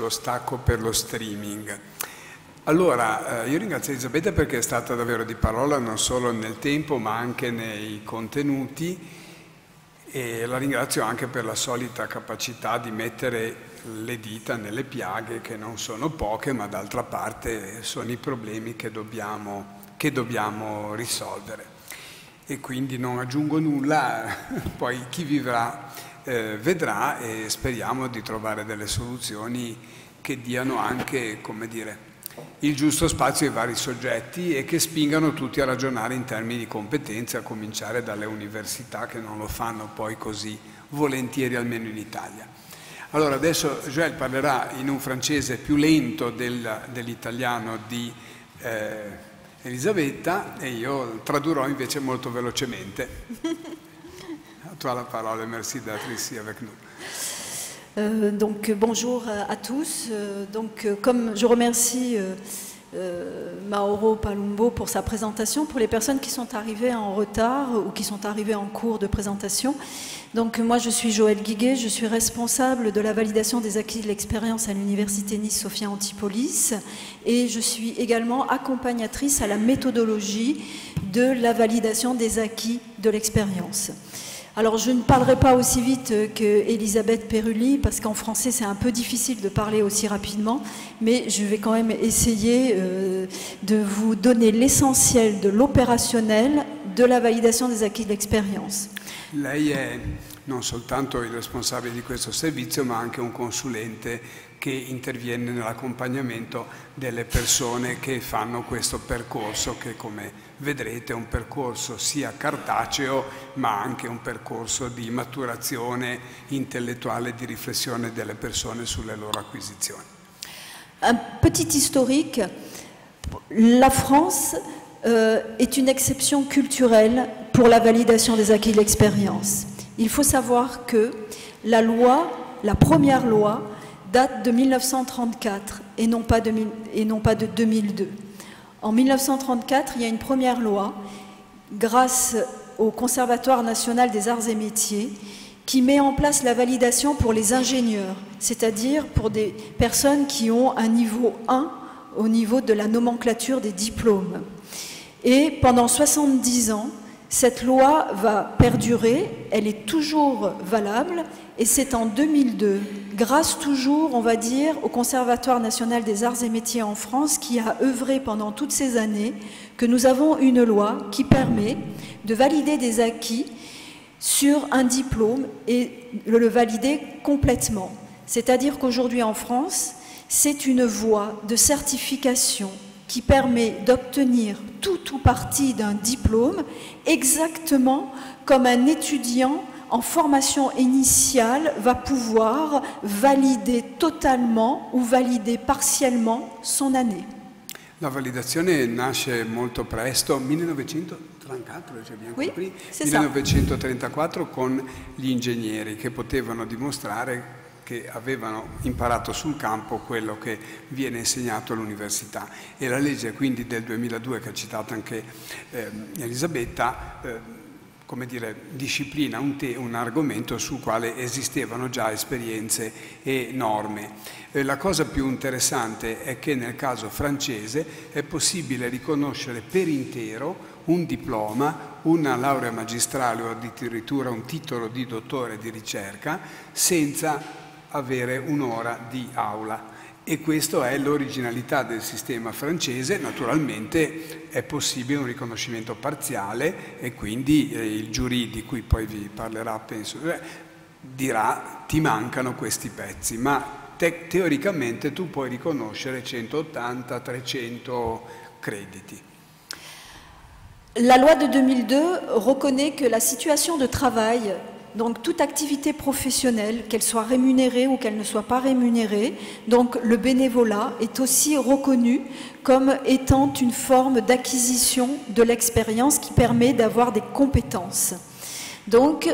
lo stacco per lo streaming. Allora, io ringrazio Elisabetta perché è stata davvero di parola non solo nel tempo ma anche nei contenuti, e la ringrazio anche per la solita capacità di mettere le dita nelle piaghe, che non sono poche, ma d'altra parte sono i problemi che dobbiamo risolvere. E quindi non aggiungo nulla, poi chi vivrà vedrà, e speriamo di trovare delle soluzioni che diano anche, come dire, il giusto spazio ai vari soggetti e che spingano tutti a ragionare in termini di competenze, a cominciare dalle università che non lo fanno poi così volentieri, almeno in Italia. Allora adesso Joël parlerà in un francese più lento dell'italiano di Elisabetta, e io tradurrò invece molto velocemente. A toi la parole, merci d'être ici avec nous. Donc bonjour à tous. Comme je remercie Mauro Palumbo pour sa présentation, pour les personnes qui sont arrivées en retard ou qui sont arrivées en cours de présentation. Donc moi je suis Joël Guiguet, je suis responsable de la validation des acquis de l'expérience à l'Université Nice Sophia Antipolis, et je suis également accompagnatrice à la méthodologie de la validation des acquis de l'expérience. Alors je ne parlerai pas aussi vite qu'Elisabeth Perulli, parce qu'en français c'est un peu difficile de parler aussi rapidement, mais je vais quand même essayer de vous donner l'essentiel de l'opérationnel de la validation des acquis de l'expérience. Lei è non soltanto il responsabile di questo servizio, ma anche un consulente che interviene nell'accompagnamento delle persone che fanno questo percorso, che come vedrete è un percorso sia cartaceo ma anche un percorso di maturazione intellettuale, di riflessione delle persone sulle loro acquisizioni. Un petit historique, la France est une exception culturelle pour la validation des acquis de l'expérience. Il faut savoir que la loi, la première loi, date de 1934 et non pas de 2002. En 1934, il y a une première loi, grâce au Conservatoire national des arts et métiers, qui met en place la validation pour les ingénieurs, c'est-à-dire pour des personnes qui ont un niveau 1 au niveau de la nomenclature des diplômes. Et pendant 70 ans, cette loi va perdurer, elle est toujours valable, et c'est en 2002, grâce toujours, on va dire, au Conservatoire national des arts et métiers en France, qui a œuvré pendant toutes ces années, que nous avons une loi qui permet de valider des acquis sur un diplôme et le valider complètement. C'est-à-dire qu'aujourd'hui en France, c'est une voie de certification qui permet d'obtenir tout ou partie d'un diplôme exactement comme un étudiant en formation initiale va pouvoir valider totalement ou valider partiellement son année. La validazione nasce molto presto, 1934, ci abbiamo Oui, c'est 1934, con gli ingegneri che potevano dimostrare che avevano imparato sul campo quello che viene insegnato all'università. E la legge quindi del 2002, che ha citato anche Elisabetta, come dire, disciplina un argomento sul quale esistevano già esperienze e norme. La cosa più interessante è che nel caso francese è possibile riconoscere per intero un diploma, una laurea magistrale o addirittura un titolo di dottore di ricerca senza avere un'ora di aula. E questa è l'originalità del sistema francese. Naturalmente è possibile un riconoscimento parziale e quindi il giurì, di cui poi vi parlerà, penso, dirà ti mancano questi pezzi, ma teoricamente tu puoi riconoscere 180, 300 crediti. La loi de 2002 reconnaît que la situation de travail, donc toute activité professionnelle, qu'elle soit rémunérée ou qu'elle ne soit pas rémunérée, donc le bénévolat est aussi reconnu comme étant une forme d'acquisition de l'expérience qui permet d'avoir des compétences. Donc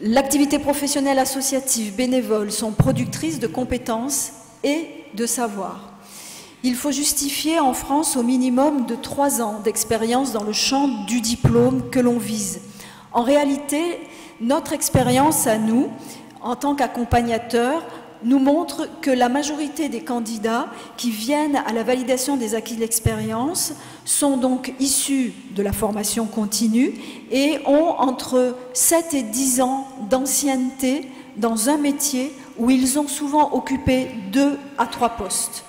l'activité professionnelle associative bénévole sont productrices de compétences et de savoir. Il faut justifier en France au minimum de 3 ans d'expérience dans le champ du diplôme que l'on vise. En réalité, notre expérience à nous, en tant qu'accompagnateurs, nous montre que la majorité des candidats qui viennent à la validation des acquis de l'expérience sont donc issus de la formation continue et ont entre 7 et 10 ans d'ancienneté dans un métier où ils ont souvent occupé 2 à 3 postes.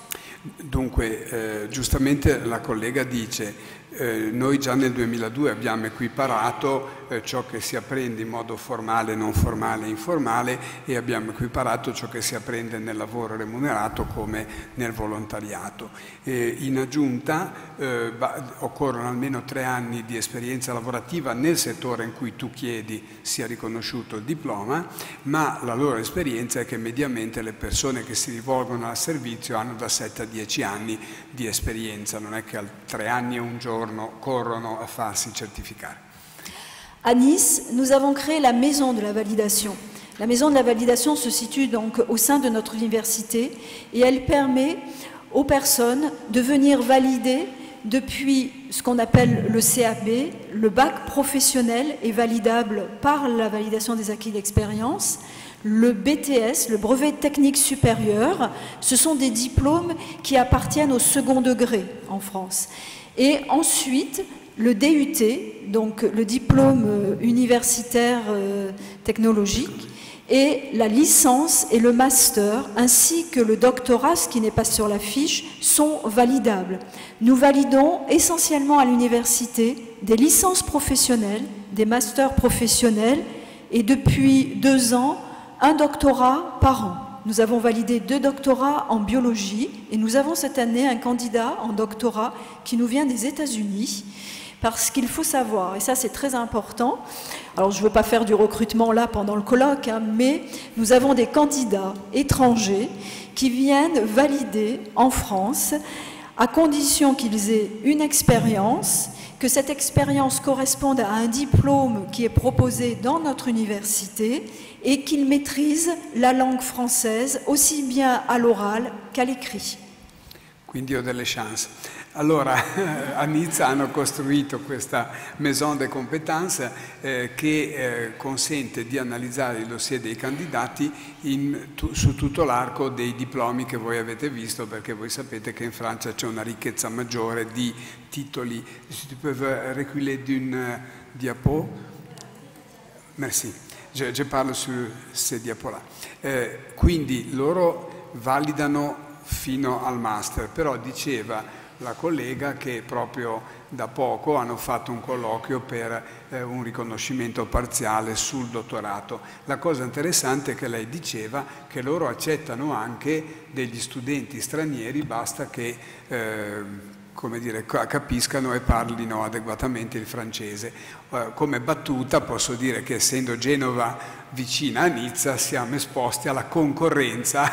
Dunque, giustamente la collega dice, noi già nel 2002 abbiamo equiparato ciò che si apprende in modo formale, non formale e informale e abbiamo equiparato ciò che si apprende nel lavoro remunerato come nel volontariato. In aggiunta occorrono almeno 3 anni di esperienza lavorativa nel settore in cui tu chiedi sia riconosciuto il diploma, ma la loro esperienza è che mediamente le persone che si rivolgono al servizio hanno da 7 a 10 anni di esperienza, non è che a 3 anni e un giorno corrono a farsi certificare. À Nice, nous avons créé la Maison de la Validation. La Maison de la Validation se situe donc au sein de notre université et elle permet aux personnes de venir valider depuis ce qu'on appelle le CAP, le bac professionnel est validable par la validation des acquis d'expérience. Le BTS, le brevet technique supérieur, ce sont des diplômes qui appartiennent au second degré en France. Et ensuite, le DUT, donc le diplôme universitaire technologique, et la licence et le master, ainsi que le doctorat, ce qui n'est pas sur la fiche, sont validables. Nous validons essentiellement à l'université des licences professionnelles, des masters professionnels, et depuis 2 ans, un doctorat par an. Nous avons validé 2 doctorats en biologie, et nous avons cette année un candidat en doctorat qui nous vient des États-Unis. Parce qu'il faut savoir, et ça c'est très important, alors je ne veux pas faire du recrutement là pendant le colloque, hein, mais nous avons des candidats étrangers qui viennent valider en France à condition qu'ils aient une expérience, que cette expérience corresponde à un diplôme qui est proposé dans notre université et qu'ils maîtrisent la langue française aussi bien à l'oral qu'à l'écrit. Quindi ho delle chance. Allora, a Nizza hanno costruito questa Maison de Compétences che consente di analizzare i dossier dei candidati su tutto l'arco dei diplomi che voi avete visto, perché voi sapete che in Francia c'è una ricchezza maggiore di titoli. Si tu peux reculer d'une diapo? Merci. Je parle su ces diapos-là. Quindi loro validano fino al master, però diceva la collega che proprio da poco hanno fatto un colloquio per un riconoscimento parziale sul dottorato. La cosa interessante è che lei diceva che loro accettano anche degli studenti stranieri, basta che come dire, capiscano e parlino adeguatamente il francese. Come battuta posso dire che essendo Genova vicina a Nizza siamo esposti alla concorrenza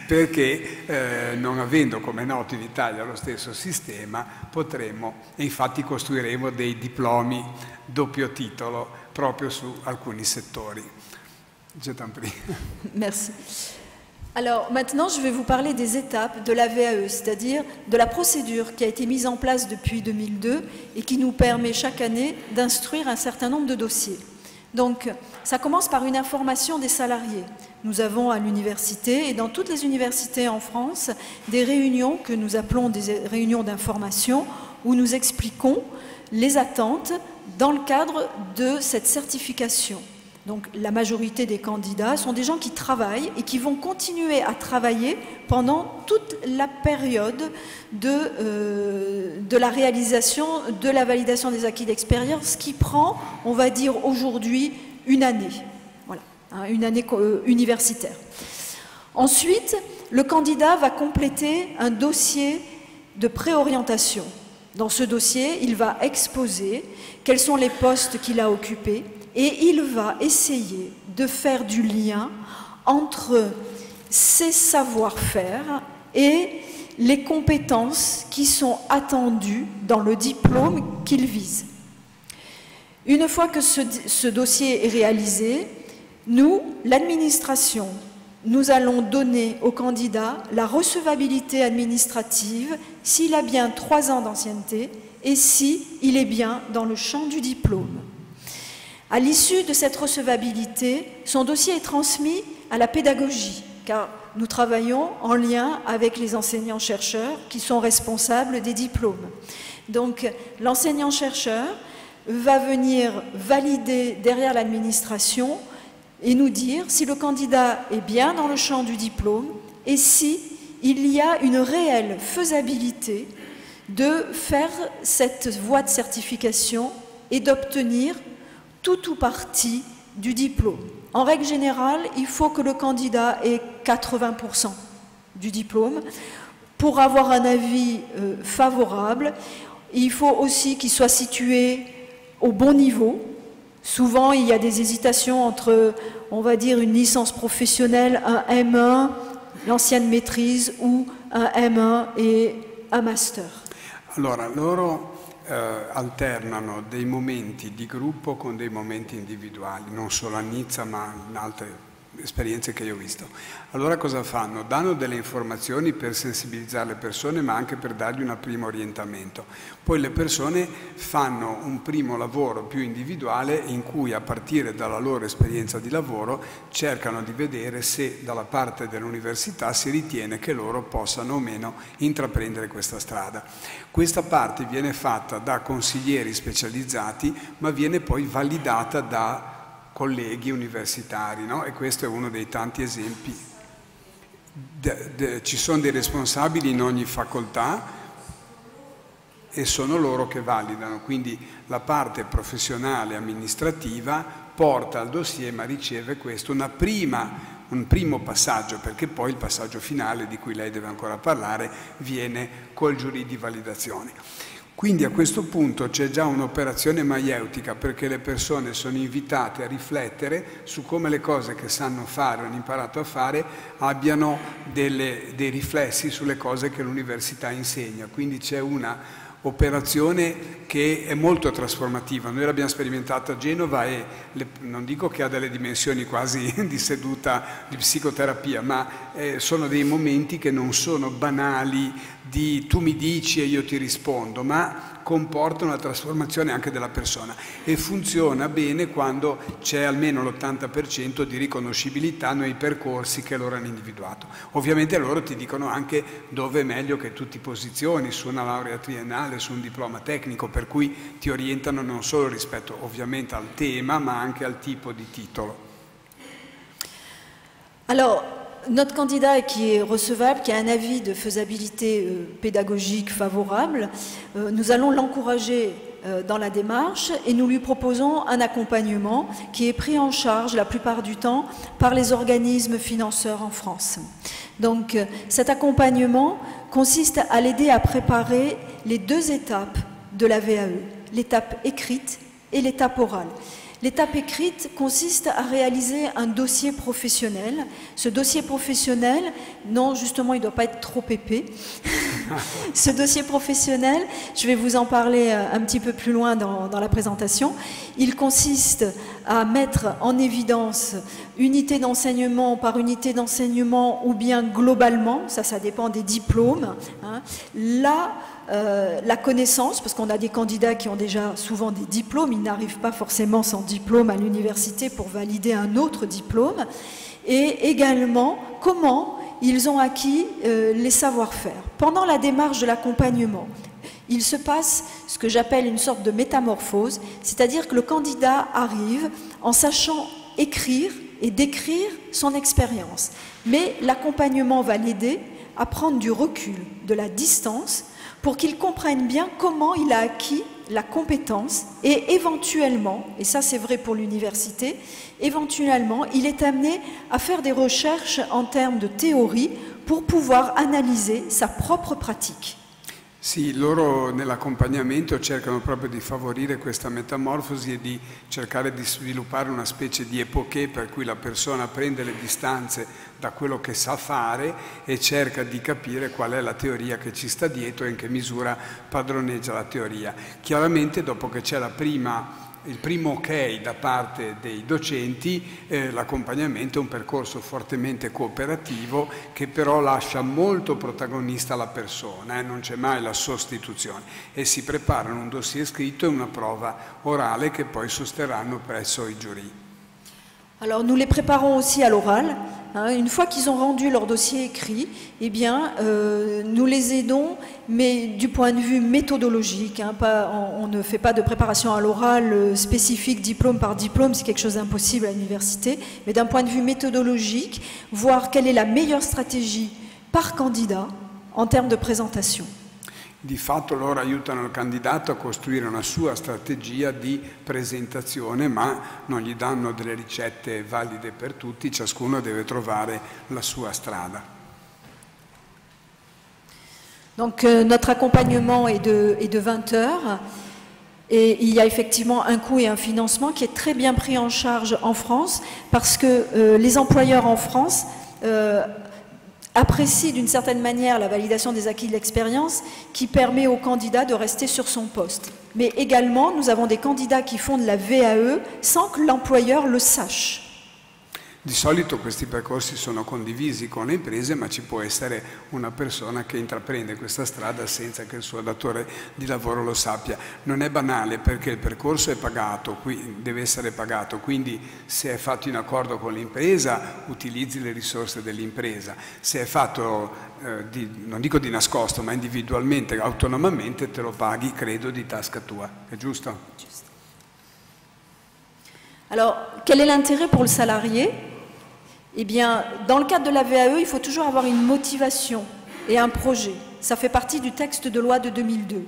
perché non avendo come noto in Italia lo stesso sistema potremo, e infatti costruiremo dei diplomi doppio titolo proprio su alcuni settori. Je t'en prie. Merci. Alors maintenant, je vais vous parler des étapes de la VAE, c'est-à-dire de la procédure qui a été mise en place depuis 2002 et qui nous permet chaque année d'instruire un certain nombre de dossiers. Donc, ça commence par une information des salariés. Nous avons à l'université et dans toutes les universités en France des réunions que nous appelons des réunions d'information où nous expliquons les attentes dans le cadre de cette certification. Donc la majorité des candidats sont des gens qui travaillent et qui vont continuer à travailler pendant toute la période de la réalisation, de la validation des acquis d'expérience, qui prend, on va dire aujourd'hui, une année. Voilà, hein, une année universitaire. Ensuite, le candidat va compléter un dossier de préorientation. Dans ce dossier, il va exposer quels sont les postes qu'il a occupés, et il va essayer de faire du lien entre ses savoir-faire et les compétences qui sont attendues dans le diplôme qu'il vise. Une fois que ce dossier est réalisé, nous, l'administration, nous allons donner au candidat la recevabilité administrative s'il a bien 3 ans d'ancienneté et s'il est bien dans le champ du diplôme. À l'issue de cette recevabilité, son dossier est transmis à la pédagogie car nous travaillons en lien avec les enseignants-chercheurs qui sont responsables des diplômes. Donc l'enseignant-chercheur va venir valider derrière l'administration et nous dire si le candidat est bien dans le champ du diplôme et si il y a une réelle faisabilité de faire cette voie de certification et d'obtenir tout ou partie du diplôme. En règle générale, il faut que le candidat ait 80% du diplôme pour avoir un avis favorable. Il faut aussi qu'il soit situé au bon niveau. Souvent, il y a des hésitations entre, on va dire, une licence professionnelle, un M1, l'ancienne maîtrise, ou un M1 et un master. Allora, loro alternano dei momenti di gruppo con dei momenti individuali, non solo a Nizza ma in altre esperienze che io ho visto. Allora cosa fanno? Danno delle informazioni per sensibilizzare le persone ma anche per dargli un primo orientamento. Poi le persone fanno un primo lavoro più individuale in cui a partire dalla loro esperienza di lavoro cercano di vedere se dalla parte dell'università si ritiene che loro possano o meno intraprendere questa strada. Questa parte viene fatta da consiglieri specializzati ma viene poi validata da colleghi universitari, no? E questo è uno dei tanti esempi. Ci sono dei responsabili in ogni facoltà e sono loro che validano, quindi la parte professionale amministrativa porta al dossier ma riceve questo, un primo passaggio, perché poi il passaggio finale di cui lei deve ancora parlare viene col giurì di validazione. Quindi a questo punto c'è già un'operazione maieutica perché le persone sono invitate a riflettere su come le cose che sanno fare o hanno imparato a fare abbiano dei riflessi sulle cose che l'università insegna. Quindi c'è una operazione che è molto trasformativa. Noi l'abbiamo sperimentata a Genova e non dico che ha delle dimensioni quasi di seduta di psicoterapia, ma sono dei momenti che non sono banali di tu mi dici e io ti rispondo, ma comportano una trasformazione anche della persona e funziona bene quando c'è almeno l'80% di riconoscibilità nei percorsi che loro hanno individuato. Ovviamente loro ti dicono anche dove è meglio che tu ti posizioni su una laurea triennale, su un diploma tecnico, per cui ti orientano non solo rispetto ovviamente al tema ma anche al tipo di titolo. Alors, notre candidat qui est recevable, qui a un avis de faisabilité pédagogique favorable, nous allons l'encourager dans la démarche et nous lui proposons un accompagnement qui est pris en charge la plupart du temps par les organismes financeurs en France. Donc cet accompagnement consiste à l'aider à préparer les deux étapes de la VAE, l'étape écrite et l'étape orale. L'étape écrite consiste à réaliser un dossier professionnel. Ce dossier professionnel, non, justement, il ne doit pas être trop épais. Ce dossier professionnel, je vais vous en parler un petit peu plus loin dans la présentation. Il consiste à mettre en évidence unité d'enseignement par unité d'enseignement ou bien globalement, ça dépend des diplômes, hein, la connaissance, parce qu'on a des candidats qui ont déjà souvent des diplômes, ils n'arrivent pas forcément sans diplôme à l'université pour valider un autre diplôme, et également comment ils ont acquis les savoir-faire. Pendant la démarche de l'accompagnement, il se passe ce que j'appelle une sorte de métamorphose, c'est-à-dire que le candidat arrive en sachant écrire et décrire son expérience. Mais l'accompagnement va l'aider à prendre du recul, de la distance, pour qu'il comprenne bien comment il a acquis la compétence et éventuellement, et ça c'est vrai pour l'université, éventuellement il est amené à faire des recherches en termes de théorie pour pouvoir analyser sa propre pratique. Sì, loro nell'accompagnamento cercano proprio di favorire questa metamorfosi e di cercare di sviluppare una specie di epoché per cui la persona prende le distanze da quello che sa fare e cerca di capire qual è la teoria che ci sta dietro e in che misura padroneggia la teoria. Chiaramente dopo che c'è il primo ok da parte dei docenti, l'accompagnamento è un percorso fortemente cooperativo che però lascia molto protagonista la persona, non c'è mai la sostituzione e si preparano un dossier scritto e una prova orale che poi sosterranno presso i giurì. Alors nous les préparons aussi à l'oral, hein, une fois qu'ils ont rendu leur dossier écrit, eh bien, nous les aidons, mais du point de vue méthodologique. Hein, on ne fait pas de préparation à l'oral spécifique diplôme par diplôme, c'est quelque chose d'impossible à l'université, mais d'un point de vue méthodologique, voir quelle est la meilleure stratégie par candidat en termes de présentation. Di fatto loro aiutano il candidato a costruire una sua strategia di presentazione, ma non gli danno delle ricette valide per tutti, ciascuno deve trovare la sua strada. Donc notre accompagnement est de 20 heures et il y a effectivement un coût et un financement qui est très bien pris en charge en France parce que les employeurs en France apprécie d'une certaine manière la validation des acquis de l'expérience qui permet au candidat de rester sur son poste. Mais également, nous avons des candidats qui font de la VAE sans que l'employeur le sache. Di solito questi percorsi sono condivisi con le imprese, ma ci può essere una persona che intraprende questa strada senza che il suo datore di lavoro lo sappia. Non è banale perché il percorso è pagato, deve essere pagato, quindi se è fatto in accordo con l'impresa utilizzi le risorse dell'impresa. Se è fatto, non dico di nascosto, ma individualmente, autonomamente, te lo paghi, credo, di tasca tua. È giusto? Giusto. Alors, quel est l'intérêt pour le salarié ? Eh bien, dans le cadre de la VAE, il faut toujours avoir une motivation et un projet. Ça fait partie du texte de loi de 2002.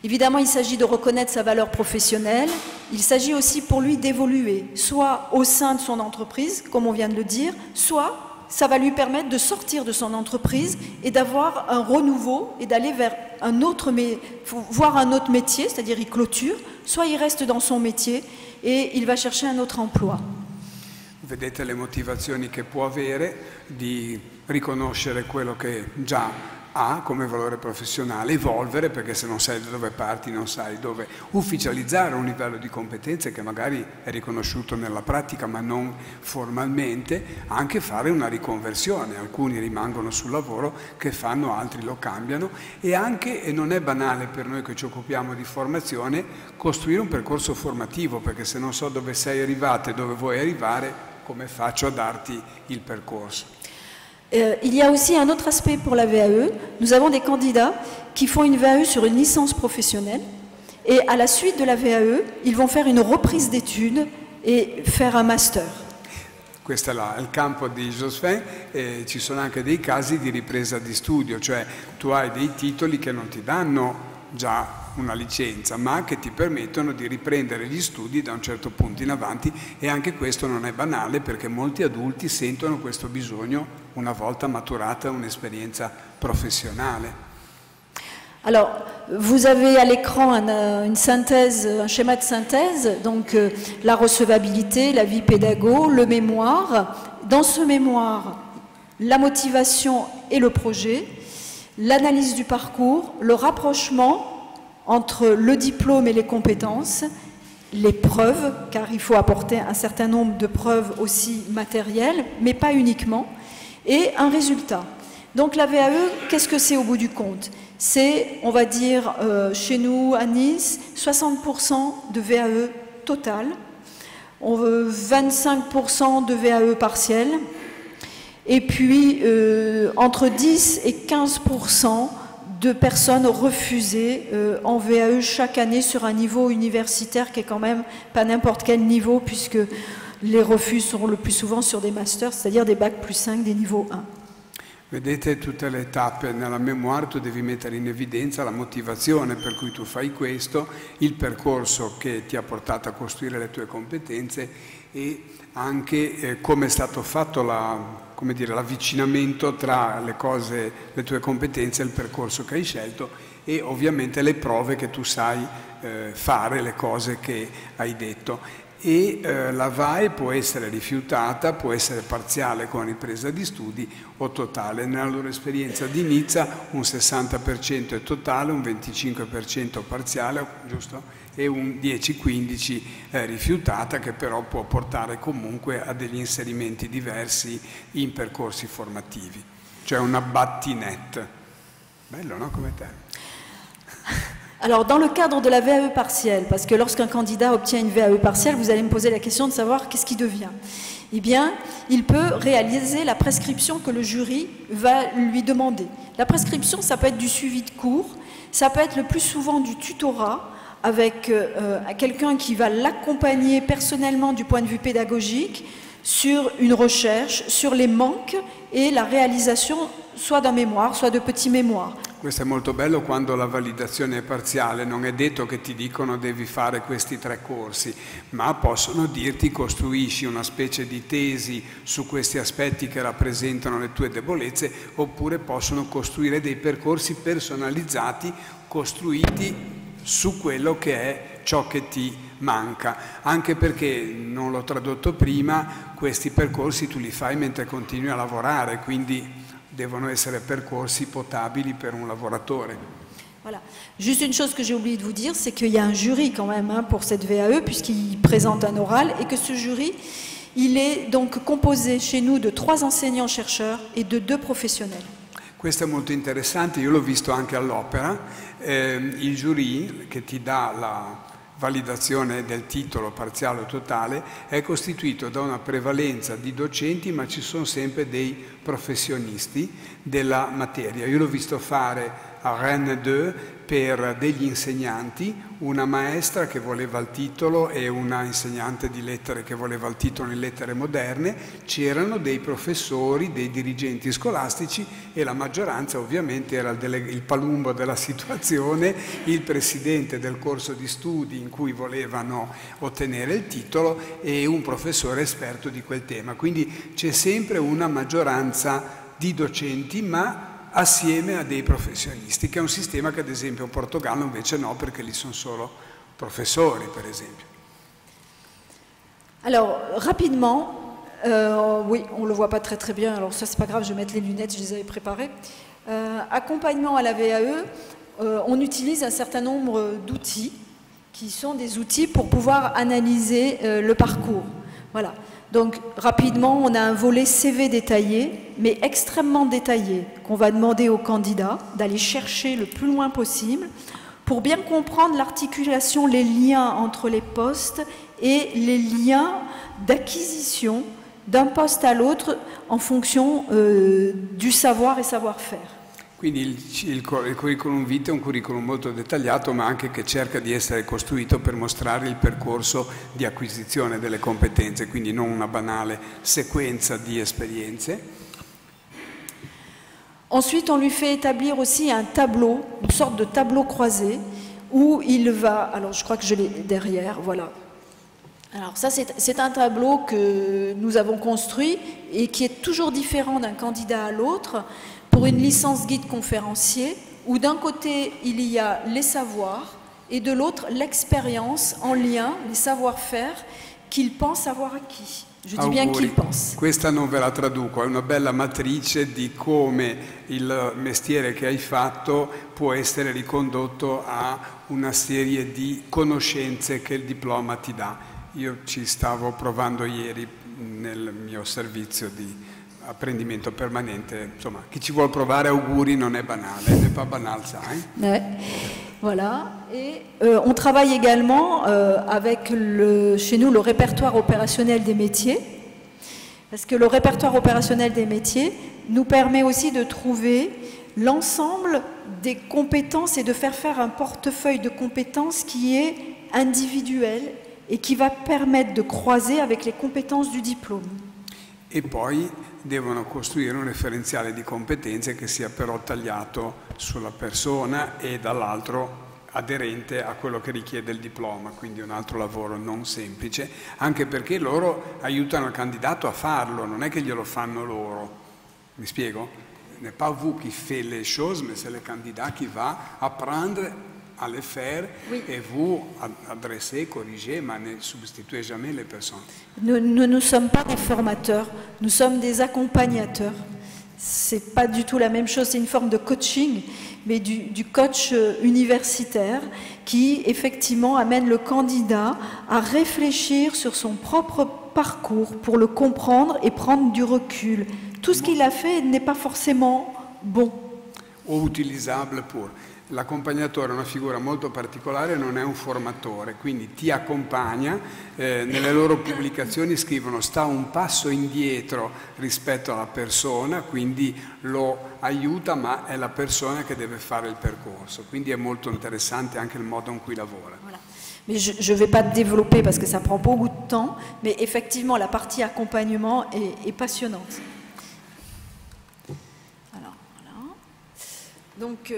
Évidemment, il s'agit de reconnaître sa valeur professionnelle. Il s'agit aussi pour lui d'évoluer, soit au sein de son entreprise, comme on vient de le dire, soit ça va lui permettre de sortir de son entreprise et d'avoir un renouveau et d'aller vers voir un autre métier, c'est-à-dire il clôture, soit il reste dans son métier et il va chercher un autre emploi. Vedete le motivazioni che può avere di riconoscere quello che già ha come valore professionale, evolvere, perché se non sai da dove parti non sai dove ufficializzare un livello di competenze che magari è riconosciuto nella pratica ma non formalmente, anche fare una riconversione. Alcuni rimangono sul lavoro che fanno, altri lo cambiano e anche, e non è banale per noi che ci occupiamo di formazione, costruire un percorso formativo, perché se non so dove sei arrivato e dove vuoi arrivare, come faccio a darti il percorso? Il y a aussi un autre aspect pour la VAE. Nous avons des candidats qui font une VAE sur une licence professionnelle et à la suite de la VAE, ils vont faire une reprise d'études et faire un master. Questo è il campo di Jospin e ci sono anche dei casi di ripresa di studio, cioè tu hai dei titoli che non ti danno già una licenza, ma che ti permettono di riprendere gli studi da un certo punto in avanti e anche questo non è banale perché molti adulti sentono questo bisogno una volta maturata un'esperienza professionale. Alors, vous avez à l'écran une synthèse, un schéma de synthèse, donc la recevabilité, la vie pédago, le mémoire. Dans ce mémoire, la motivation et le projet, l'analyse du parcours, le rapprochement entre le diplôme et les compétences, les preuves, car il faut apporter un certain nombre de preuves aussi matérielles, mais pas uniquement, et un résultat. Donc la VAE, qu'est-ce que c'est au bout du compte? C'est, on va dire, chez nous à Nice, 60% de VAE total, 25% de VAE partiel, et puis entre 10 et 15% de personnes refusées en VAE chaque année sur un niveau universitaire qui est quand même pas n'importe quel niveau puisque les refus sont le plus souvent sur des masters, c'est-à-dire des bac plus 5, des niveaux 1. Vedete tutte le tappe nella memoir, tu devi mettere in evidenza la motivazione per cui tu fai questo, il percorso che ti ha portato a costruire le tue competenze e anche come è stato fatto l'avvicinamento tra le cose, le tue competenze e il percorso che hai scelto e ovviamente le prove che tu sai fare, le cose che hai detto. E la VAE può essere rifiutata, può essere parziale con ripresa di studi o totale. Nella loro esperienza di Nizza un 60% è totale, un 25% parziale, giusto? E un 10-15% rifiutata, che però può portare comunque a degli inserimenti diversi in percorsi formativi. Cioè una battinette. Bello, no? Come te? Alors, dans le cadre de la VAE partielle, parce que lorsqu'un candidat obtient une VAE partielle, vous allez me poser la question de savoir qu'est-ce qu'il devient. Eh bien, il peut réaliser la prescription que le jury va lui demander. La prescription, ça peut être du suivi de cours, ça peut être le plus souvent du tutorat, avec quelqu'un qui va l'accompagner personnellement du point de vue pédagogique sur une recherche, sur les manques et la réalisation soit d'un mémoire, soit de petits mémoires. Questo è molto bello quando la validazione è parziale, non è detto che ti dicono devi fare questi 3 corsi, ma possono dirti costruisci una specie di tesi su questi aspetti che rappresentano le tue debolezze, oppure possono costruire dei percorsi personalizzati, costruiti su quello che è ciò che ti manca, anche perché, non l'ho tradotto prima, questi percorsi tu li fai mentre continui a lavorare, quindi devono essere percorsi potabili per un lavoratore. Voilà. Juste une chose que j'ai oublié de vous dire, c'est qu'il y a un jury quand même pour cette VAE, puisqu'il présente un oral, et que ce jury, il est donc composé chez nous de 3 enseignants-chercheurs et de 2 professionnels. Questo è molto interessante, io l'ho visto anche all'opera, il jury che ti dà la validazione del titolo parziale o totale è costituito da una prevalenza di docenti, ma ci sono sempre dei professionisti della materia. Io l'ho visto fare a Rennes 2 per degli insegnanti, una maestra che voleva il titolo e una insegnante di lettere che voleva il titolo in lettere moderne. C'erano dei professori, dei dirigenti scolastici e la maggioranza ovviamente era il palumbo della situazione, il presidente del corso di studi in cui volevano ottenere il titolo e un professore esperto di quel tema. Quindi c'è sempre una maggioranza di docenti, ma assieme a dei professionisti, che è un sistema che ad esempio in Portogallo invece no, perché lì sono solo professori, per esempio. Alors, rapidement, oui, on ne le voit pas très bien, alors ça c'est pas grave, je vais mettre les lunettes, je les avais préparées. Accompagnement à la VAE, on utilise un certain nombre d'outils, qui sont des outils pour pouvoir analyser le parcours. Voilà. Donc, rapidement, on a un volet CV détaillé, mais extrêmement détaillé, qu'on va demander aux candidats d'aller chercher le plus loin possible pour bien comprendre l'articulation, les liens entre les postes et les liens d'acquisition d'un poste à l'autre en fonction du savoir et savoir-faire. Quindi il curriculum vitae è un curriculum molto dettagliato, ma anche che cerca di essere costruito per mostrare il percorso di acquisizione delle competenze, quindi non una banale sequenza di esperienze. Ensuite, on lui fait établir aussi un tableau, une sorte de tableau croisé, où il va, alors je crois que je l'ai derrière, voilà. Alors ça, c'est un tableau que nous avons construit et qui est toujours différent d'un candidat à l'autre, pour une licence guide conférencier, où d'un côté, il y a les savoirs et de l'autre, l'expérience en lien, les savoir-faire qu'il pense avoir acquis. Je dis bien qu'il pense. Questa non ve la traduco, è una bella matrice di come il mestiere che hai fatto può essere ricondotto a una serie di conoscenze che il diploma ti dà. Io ci stavo provando ieri nel mio servizio di apprendimento permanente, insomma, chi ci vuole provare auguri, non è banale, n'est pas banal ça. Ouais. Voilà, et on travaille également avec chez nous le répertoire opérationnel des métiers, parce que le répertoire opérationnel des métiers nous permet aussi de trouver l'ensemble des compétences et de faire un portefeuille de compétences qui est individuel et qui va permettre de croiser avec les compétences du diplôme. E poi devono costruire un referenziale di competenze che sia però tagliato sulla persona e dall'altro aderente a quello che richiede il diploma, quindi un altro lavoro non semplice, anche perché loro aiutano il candidato a farlo, non è che glielo fanno loro. Mi spiego? N'est pas vous qui faites les choses, mais c'est le candidat qui va apprendre à le faire, oui. Et vous adressez, corrigez, mais ne substituez jamais les personnes. Nous ne sommes pas des formateurs, nous sommes des accompagnateurs. C'est pas du tout la même chose, c'est une forme de coaching, mais du coach universitaire qui effectivement amène le candidat à réfléchir sur son propre parcours pour le comprendre et prendre du recul. Tout ce qu'il a fait n'est pas forcément bon. Ou utilisable pour. l'accompagnatore è una figura molto particolare, non è un formatore, quindi ti accompagna, nelle loro pubblicazioni scrivono sta un passo indietro rispetto alla persona, quindi lo aiuta, ma è la persona che deve fare il percorso, quindi è molto interessante anche il modo in cui lavora. Voilà. Mais je ne vais pas développer parce que ça prend beaucoup de temps, mais effectivement la partie accompagnement est passionnante. Alors, voilà. Donc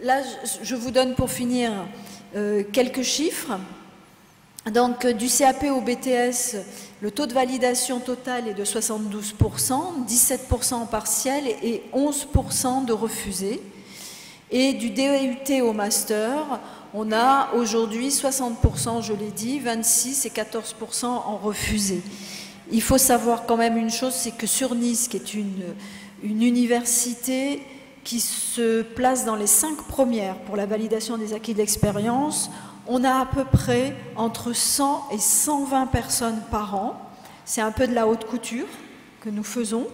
là, je vous donne pour finir quelques chiffres. Donc du CAP au BTS, le taux de validation total est de 72%, 17% en partiel et 11% de refusés. Et du DUT au master, on a aujourd'hui 60%, je l'ai dit, 26% et 14% en refusés. Il faut savoir quand même une chose, c'est que sur Nice, qui est une université qui se place dans les 5 premières pour la validation des acquis de l'expérience, on a à peu près entre 100 et 120 personnes par an. C'est un peu de la haute couture que nous faisons.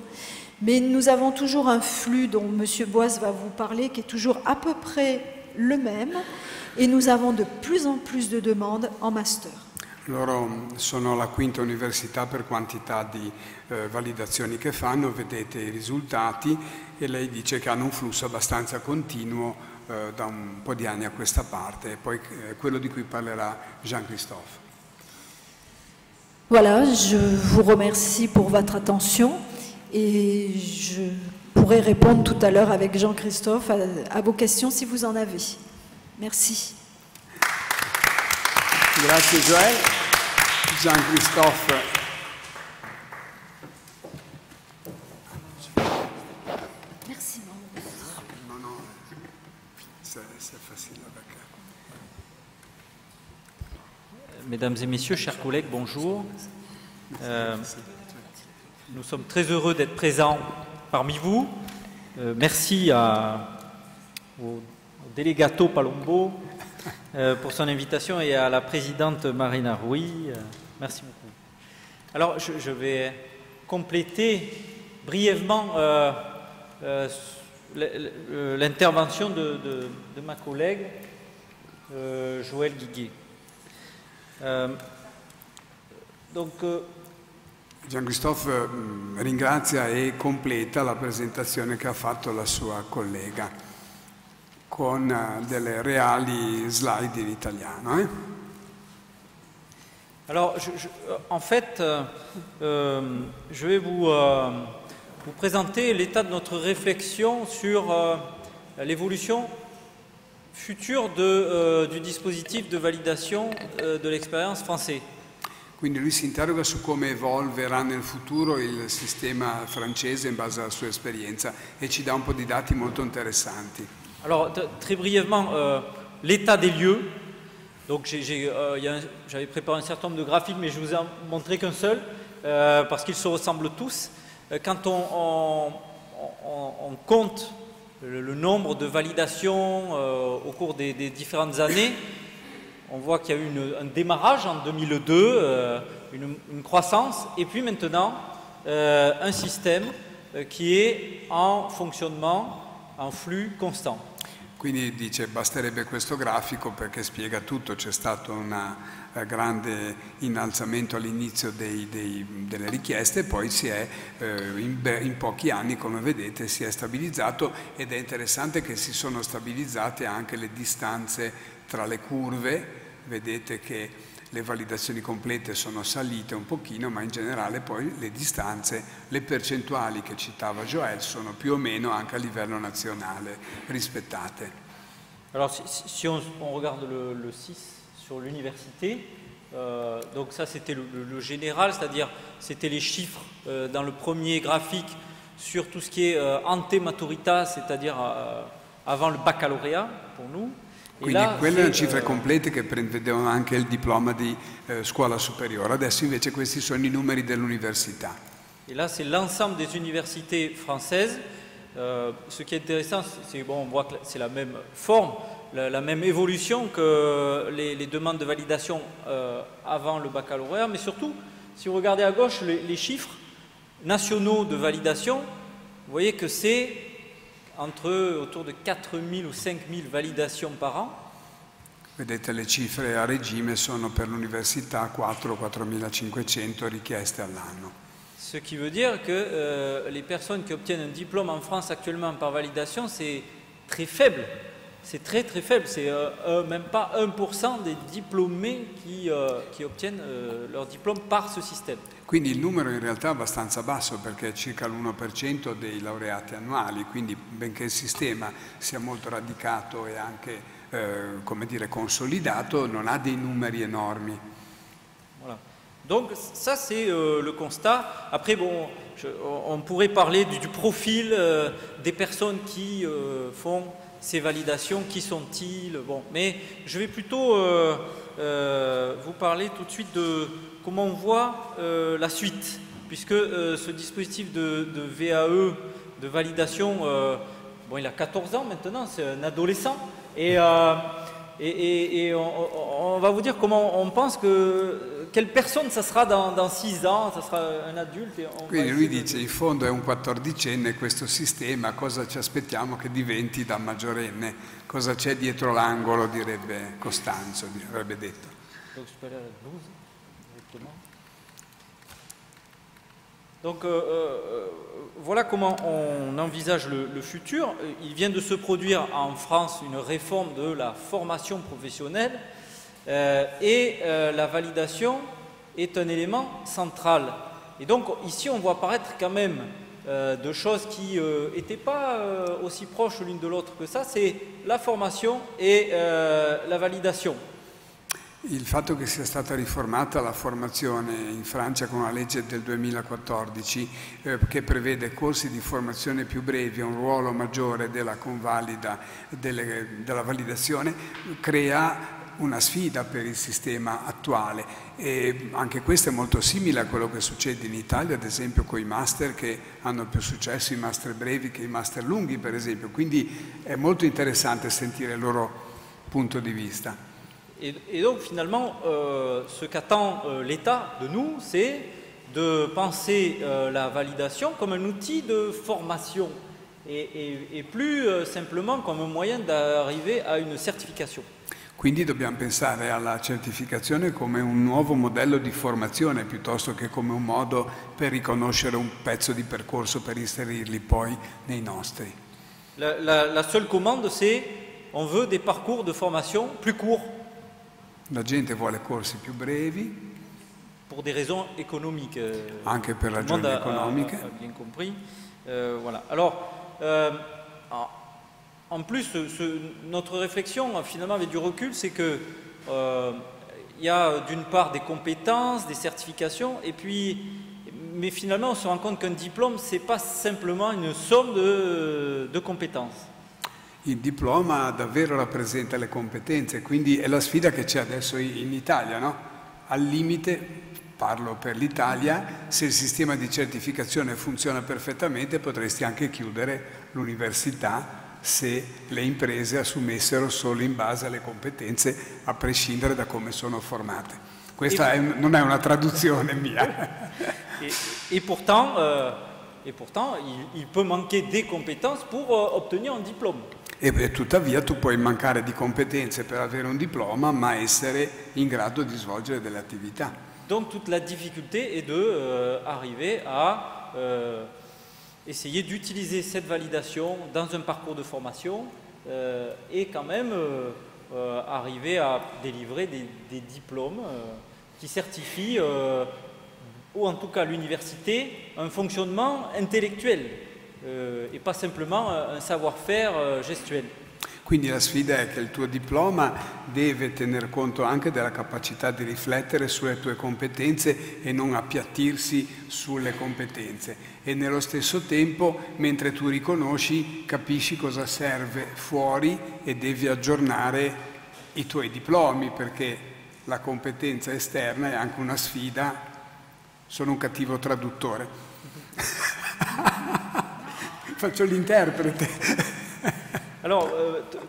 Mais nous avons toujours un flux dont M. Boisse va vous parler, qui est toujours à peu près le même. Et nous avons de plus en plus de demandes en master. Loro sono la quinta università per quantità di validazioni che fanno, vedete i risultati e lei dice che hanno un flusso abbastanza continuo da un po' di anni a questa parte, e poi quello di cui parlerà Jean-Christophe. Voilà, je vous remercie pour votre attention et je pourrai répondre tout à l'heure avec Jean-Christophe à vos questions si vous en avez. Merci. Grazie Joël. Jean-Christophe. Merci. Non, c'est facile avec. Mesdames et messieurs, chers collègues, bonjour. Nous sommes très heureux d'être présents parmi vous. Merci au délégato Palombo pour son invitation et à la présidente Marina Rui. Merci beaucoup. Alors, je vais compléter brièvement l'intervention de ma collègue Joël Guiguet. Jean-Christophe ringrazia e completa la presentazione che ha fatto la sua collega con delle reali slide in italiano. Alors, en fait, je vais vous présenter l'état de notre réflexion sur l'évolution future du dispositif de validation de l'expérience français. Quindi lui si interroga su come evolverà nel futuro il sistema francese in base alla sua esperienza e ci dà un po' di dati molto interessanti. Alors, très brièvement, l'état des lieux. Donc, j'avais préparé un certain nombre de graphiques, mais je ne vous en montrerai qu'un seul, parce qu'ils se ressemblent tous. Quand on compte le nombre de validations au cours des différentes années, on voit qu'il y a eu un démarrage en 2002, une croissance, et puis maintenant un système qui est en fonctionnement, en flux constant. Quindi dice basterebbe questo grafico perché spiega tutto, c'è stato un grande innalzamento all'inizio delle richieste, poi si è in pochi anni, come vedete, si è stabilizzato, ed è interessante che si sono stabilizzate anche le distanze tra le curve. Vedete che le validazioni complete sono salite un pochino, ma in generale poi le distanze, le percentuali che citava Joël sono più o meno anche a livello nazionale rispettate. Alors si on regarde le 6 sur l'université, donc ça c'était le général, c'est-à-dire c'était les chiffres dans le premier graphique sur tout ce qui est ante maturita, c'est-à-dire avant le baccalauréat pour nous. Quindi quelle erano cifre complete che prevedevano anche il diploma di scuola superiore, adesso invece questi sono i numeri dell'università. Et là c'est l'ensemble des universités françaises. Ce qui est intéressant, c'est bon, on voit que c'est la même forme, la même évolution que les demandes de validation avant le baccalauréat, mais surtout, si vous regardez à gauche les chiffres nationaux de validation, vous voyez que c'est autour de 4000 ou 5000 validations par an. Vedete, le cifre a regime sono per l'università 4-4500 richieste all'anno. Ce qui veut dire que les personnes qui obtiennent un diplôme en France actuellement par validation, c'est très faible. C'est très très faible, c'est même pas 1% des diplômés qui obtiennent leur diplôme par ce système. Quindi il numero in realtà è abbastanza basso perché è circa l'1% dei laureati annuali, quindi benché il sistema sia molto radicato e anche come dire, consolidato, non ha dei numeri enormi. Voilà. Donc ça c'est le constat. Après bon, on pourrait parler du profil des personnes qui font ces validations, qui sont-ils? Bon, mais je vais plutôt vous parler tout de suite de comment on voit la suite, puisque ce dispositif de VAE, de validation, bon, il a 14 ans maintenant, c'est un adolescent, et on va vous dire comment on pense quelle personne ça sera dans 6 ans, ça sera un adulte. Quindi lui dice, in fondo è un 14enne questo sistema, cosa ci aspettiamo che diventi da maggiorenne? Cosa c'è dietro l'angolo, direbbe Costanzo, avrebbe detto. Donc je peux aller à la 12, directement. Donc voilà comment on envisage le futur. Il vient de se produire en France une réforme de la formation professionnelle et la validation est un élément central. Et donc ici on voit apparaître quand même deux choses qui n'étaient pas aussi proches l'une de l'autre que ça, c'est la formation et la validation. Il fatto che sia stata riformata la formazione in Francia con una legge del 2014 che prevede corsi di formazione più brevi e un ruolo maggiore della convalida, della validazione, crea una sfida per il sistema attuale e anche questo è molto simile a quello che succede in Italia, ad esempio con i master che hanno più successo, i master brevi che i master lunghi per esempio, quindi è molto interessante sentire il loro punto di vista. Et donc finalement, ce qu'attend l'État de nous, c'est de penser la validation comme un outil de formation et plus simplement comme un moyen d'arriver à une certification. Quindi dobbiamo pensare alla certificazione come un nuovo modello di formazione piuttosto che come un modo per riconoscere un pezzo di percorso per inserirli poi nei nostri. La seule commande, c'est on veut des parcours de formation plus courts. La gente vuole corsi più brevi. Pour des raisons économiques. Anche per ragioni economiche. A bien compris. Voilà. Alors, en plus, notre réflexion, finalement, avec du recul, c'est que il y a d'une part des compétences, des certifications, et puis, mais finalement, on se rend compte qu'un diplôme, c'est pas simplement une somme de compétences. Il diploma davvero rappresenta le competenze, quindi è la sfida che c'è adesso in Italia, no? Al limite, parlo per l'Italia, se il sistema di certificazione funziona perfettamente potresti anche chiudere l'università se le imprese assumessero solo in base alle competenze, a prescindere da come sono formate. Questa non è una traduzione mia. Et pourtant, il peut manquer des compétences pour obtenir un diplôme. E tuttavia tu puoi mancare di competenze per avere un diploma, ma essere in grado di svolgere delle attività. Donc toute la difficulté est de arriver à essayer d'utiliser cette validation dans un parcours de formation et quand même arriver à délivrer des diplômes qui certifient, ou en tout cas l'université, un fonctionnement intellectuel. E pas simplement un savoir-faire gestuel. Quindi la sfida è che il tuo diploma deve tener conto anche della capacità di riflettere sulle tue competenze e non appiattirsi sulle competenze. E nello stesso tempo, mentre tu riconosci, capisci cosa serve fuori e devi aggiornare i tuoi diplomi, perché la competenza esterna è anche una sfida. Sono un cattivo traduttore. Faccio l'interprete. Alors,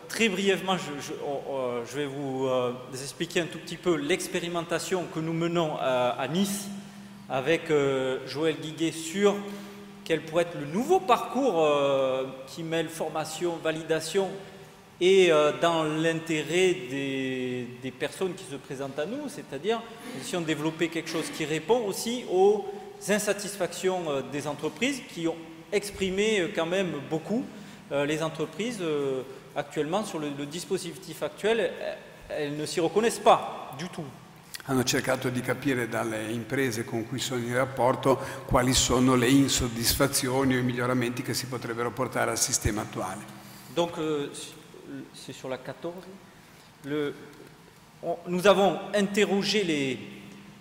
très brièvement, je vais vous expliquer un tout petit peu l'expérimentation que nous menons à Nice avec Joël Guiguet sur quel pourrait être le nouveau parcours qui mêle formation, validation et dans l'intérêt des personnes qui se présentent à nous, c'est-à-dire si on développait quelque chose qui répond aussi aux insatisfactions des entreprises qui ont exprimé quand même beaucoup. Les entreprises actuellement sur le dispositif actuel, elles ne s'y reconnaissent pas du tout. Hanno cercato di capire dalle imprese con cui sono in rapporto quali sono le insoddisfazioni o i miglioramenti che si potrebbero portare al sistema attuale. Donc, c'est sur la 14. Nous avons interrogé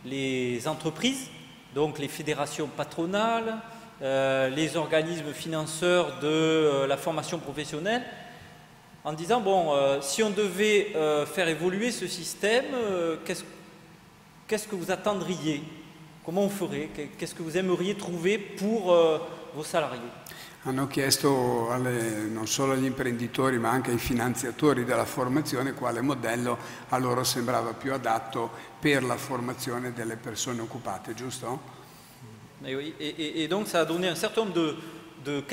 les entreprises, donc les fédérations patronales, les organismes financeurs de la formation professionnelle, en disant, bon, si on devait faire évoluer ce système, qu'est-ce que vous attendriez? Comment on ferait? Qu'est-ce que vous aimeriez trouver pour vos salariés? Hanno chiesto non solo agli imprenditori ma anche ai finanziatori della formazione quale modello a loro sembrava più adatto per la formazione delle persone occupate, giusto? Et, oui, et donc ça a donné un certain nombre de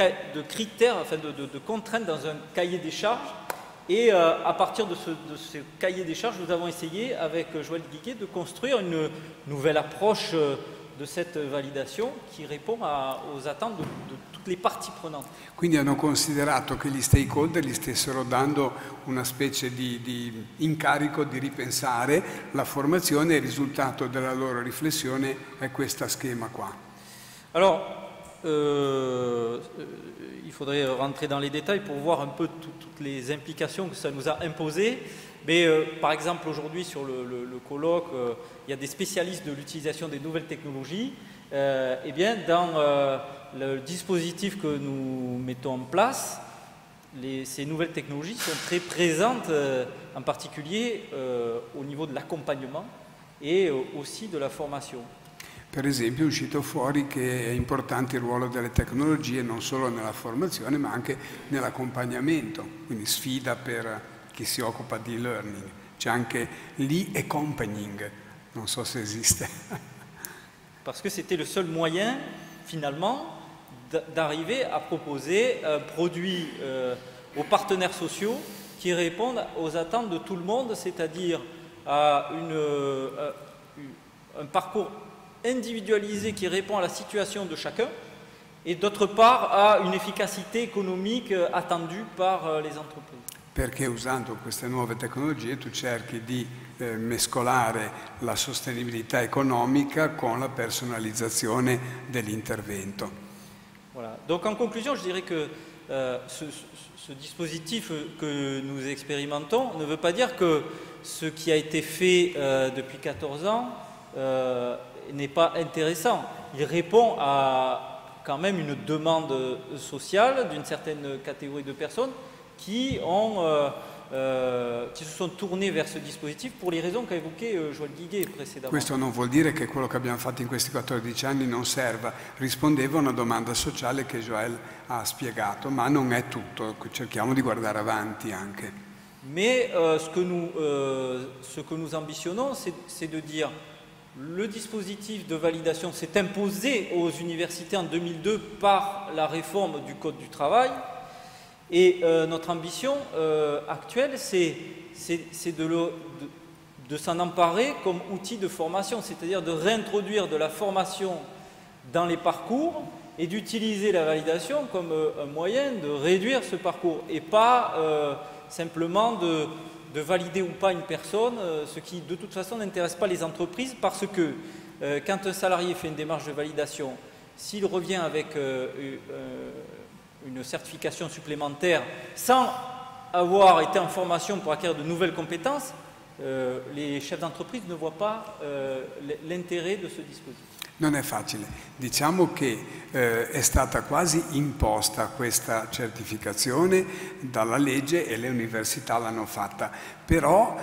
critères, enfin de contraintes dans un cahier des charges. Et à partir de ce cahier des charges, nous avons essayé avec Joël Guiguet de construire une nouvelle approche de cette validation qui répond aux attentes de tutte le parties prenantes. Quindi hanno considerato che gli stakeholder gli stessero dando una specie di incarico di ripensare la formazione e il risultato della loro riflessione è questo schema qua. Alors, il faudrait rentrer dans les détails pour voir un peu toutes les implications que ça nous a imposées. Mais par exemple, aujourd'hui, sur le colloque, il y a des spécialistes de l'utilisation des nouvelles technologies. Eh bien, dans le dispositif que nous mettons en place, ces nouvelles technologies sont très présentes, en particulier au niveau de l'accompagnement et aussi de la formation. Per esempio è uscito fuori che è importante il ruolo delle tecnologie non solo nella formazione ma anche nell'accompagnamento, quindi sfida per chi si occupa di e-learning. C'è anche l'e-accompagning, non so se esiste. Parce que c'était le seul moyen finalement d'arriver à proposer un produit aux partenaires sociaux qui répondent aux attentes de tout le monde, c'est-à-dire à un parcours individualisé qui répond à la situation de chacun et d'autre part à une efficacité économique attendue par les entreprises. Perché usando queste nuove tecnologie tu cerchi di mescolare la sostenibilità economica con la personalizzazione dell'intervento. Voilà. Donc en conclusion, je dirais que ce dispositif que nous expérimentons ne veut pas dire que ce qui a été fait depuis 14 ans n'est pas intéressant. Il répond à quand même une demande sociale d'une certaine catégorie de personnes qui se sono tournés vers ce dispositif pour les raisons qu'a évoqué Joël Guiguet précédemment. Questo non vuol dire che quello che abbiamo fatto in questi 14 anni non serva, rispondeva a una domanda sociale che Joël ha spiegato, ma non è tutto, cerchiamo di guardare avanti anche. Mais ce que nous ambitionnons, c'est de dire le dispositif de validation s'est imposé aux universités en 2002 par la réforme du Code du travail. Et notre ambition actuelle, c'est de s'en emparer comme outil de formation, c'est-à-dire de réintroduire de la formation dans les parcours et d'utiliser la validation comme un moyen de réduire ce parcours et pas simplement de valider ou pas une personne, ce qui de toute façon n'intéresse pas les entreprises parce que quand un salarié fait une démarche de validation, s'il revient avec une certification supplémentaire sans avoir été en formation pour acquérir de nouvelles compétences, les chefs d'entreprise ne voient pas l'intérêt de ce dispositif. Non è facile, diciamo che è stata quasi imposta questa certificazione dalla legge e le università l'hanno fatta, però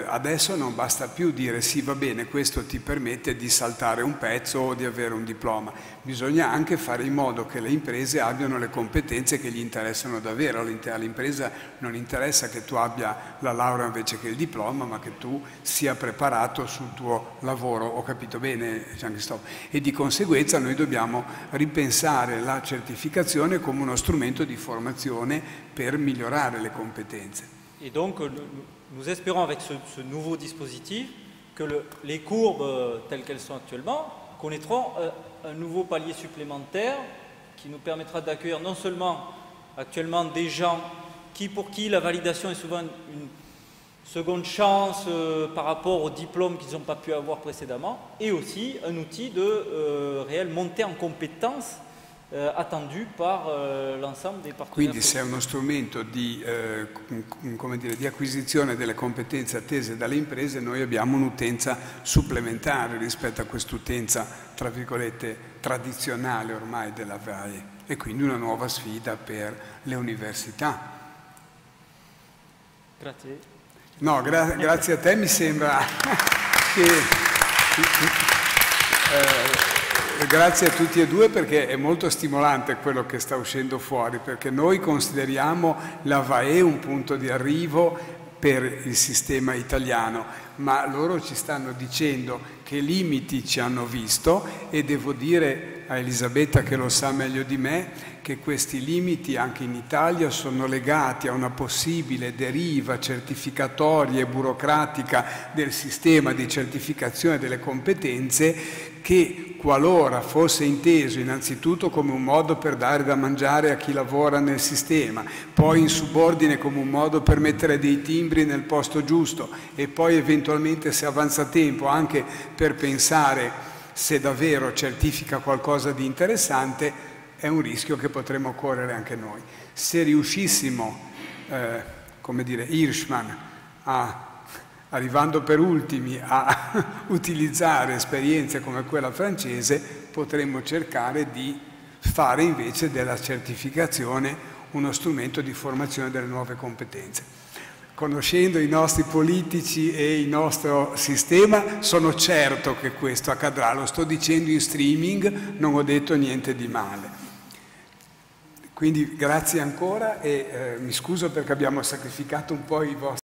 adesso non basta più dire sì va bene, questo ti permette di saltare un pezzo o di avere un diploma, bisogna anche fare in modo che le imprese abbiano le competenze che gli interessano davvero, all'impresa non interessa che tu abbia la laurea invece che il diploma, ma che tu sia preparato sul tuo lavoro, ho capito bene Jean-Christophe? e di conseguenza noi dobbiamo ripensare la certificazione come uno strumento di formazione per migliorare le competenze. Et donc nous espérons avec ce nouveau dispositif que les courbes telles qu'elles sont actuellement connaîtront un nouveau palier supplémentaire qui nous permettra d'accueillir non seulement actuellement des gens pour qui la validation est souvent une seconde chance par rapport aux diplômes qu'ils n'ont pas pu avoir précédemment, et aussi un outil de réelle montée en compétences attendu par l'ensemble des partenaires. Quindi se è uno strumento di, come dire, di acquisizione delle competenze attese dalle imprese, noi abbiamo un'utenza supplementare rispetto a quest'utenza, tra virgolette, tradizionale ormai della VAE, e quindi una nuova sfida per le università. Grazie. No, grazie a te, mi sembra che... grazie a tutti e due, perché è molto stimolante quello che sta uscendo fuori, perché noi consideriamo la VAE un punto di arrivo per il sistema italiano, ma loro ci stanno dicendo che limiti ci hanno visto, e devo dire a Elisabetta, che lo sa meglio di me, che questi limiti anche in Italia sono legati a una possibile deriva certificatoria e burocratica del sistema di certificazione delle competenze, che qualora fosse inteso innanzitutto come un modo per dare da mangiare a chi lavora nel sistema, poi in subordine come un modo per mettere dei timbri nel posto giusto, e poi eventualmente, se avanza tempo, anche per pensare se davvero certifica qualcosa di interessante, è un rischio che potremmo correre anche noi. Se riuscissimo, come dire, Hirschman, arrivando per ultimi, a utilizzare esperienze come quella francese, potremmo cercare di fare invece della certificazione uno strumento di formazione delle nuove competenze. Conoscendo i nostri politici e il nostro sistema, sono certo che questo accadrà. Lo sto dicendo in streaming, non ho detto niente di male. Quindi grazie ancora, e mi scuso perché abbiamo sacrificato un po' i vostri